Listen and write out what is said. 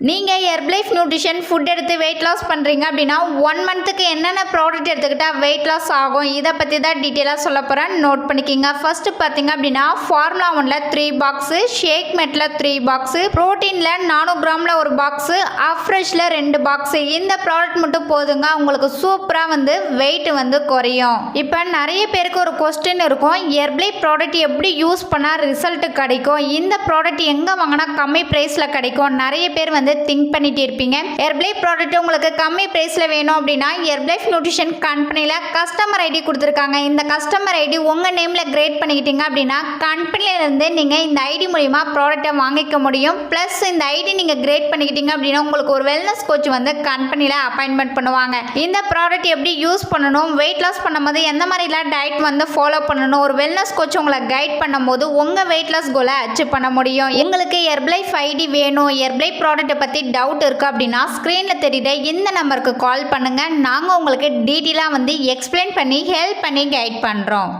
நீங்கள் Herbalife nutrition food எடுத்து weight loss பண்ணுறீங்க அப்படின்னா 1 மந்த்துக்கு என்னென்ன ப்ராடக்ட் எடுத்துக்கிட்டால் வெயிட் லாஸ் ஆகும் இதை பற்றி தான் டீட்டெயிலாக சொல்ல போகிறேன். நோட் பண்ணிக்கிங்க. ஃபர்ஸ்ட் பார்த்தீங்க அப்படின்னா ஃபார்முலா 1ல் 3 பாக்ஸு, ஷேக் மெட்டில் 3 பாக்ஸு, ப்ரோட்டீனில் 400 கிராமில் 1 பாக்ஸு, அஃப்ரெஷ்ஷில் 2 பாக்ஸு. இந்த ப்ராடக்ட் மட்டும் போதுங்க, உங்களுக்கு சூப்பராக வெயிட் குறையும். இப்போ நிறைய பேருக்கு ஒரு கொஸ்டின் இருக்கும், ஹெர்பலைஃப் ப்ராடக்ட் எப்படி யூஸ் பண்ணால் ரிசல்ட் கிடைக்கும், இந்த ப்ராடக்ட் எங்கே வாங்கினா கம்மி ப்ரைஸில் கிடைக்கும், நிறைய பேர் திங்க் பண்ணிட்டு இருப்பீங்க. ஹெர்பலைஃப் ப்ராடக்ட் உங்களுக்கு கம்மி பிரைஸ்ல வேணும் அப்படின்னா ஹெர்பலைஃப் நியூட்ரிஷன் கம்பெனில கஸ்டமர் ஐடி கொடுத்துருக்காங்க. இந்த கஸ்டமர் ஐடி உங்க நேம்ல கிரியேட் பண்ணிக்கிட்டீங்க அப்படின்னா கம்பெனில இருந்து நீங்க இந்த ஐடி மூலமா ப்ராடக்ட்டை வாங்கிக்க முடியும். பிளஸ் இந்த ஐடி நீங்க கிரியேட் பண்ணிக்கிட்டீங்க அப்படின்னா உங்களுக்கு ஒரு வெல்னஸ் கோச் கம்பெனில அப்பாயின்மெண்ட் பண்ணுவாங்க. இந்த ப்ராடக்ட் எப்படி யூஸ் பண்ணணும், வெயிட் லாஸ் பண்ணும்போது எந்த மாதிரிலாம் டயட் ஃபாலோ பண்ணணும், ஒரு வெல்னஸ் கோச் உங்களை கைட் பண்ணும்போது உங்க வெயிட் லாஸ் கோலை அச்சீவ் பண்ண முடியும். உங்களுக்கு ஹெர்பலைஃப் ஐடி வேணும், ஹெர்பலைஃப் ப்ராடக்ட் பற்றி டவுட் இருக்குது அப்படின்னா ஸ்க்ரீனில் தெரியுற இந்த நம்பருக்கு கால் பண்ணுங்கள். நாங்கள் உங்களுக்கு டீட்டெயிலாக எக்ஸ்பிளைன் பண்ணி ஹெல்ப் பண்ணி கைட் பண்ணுறோம்.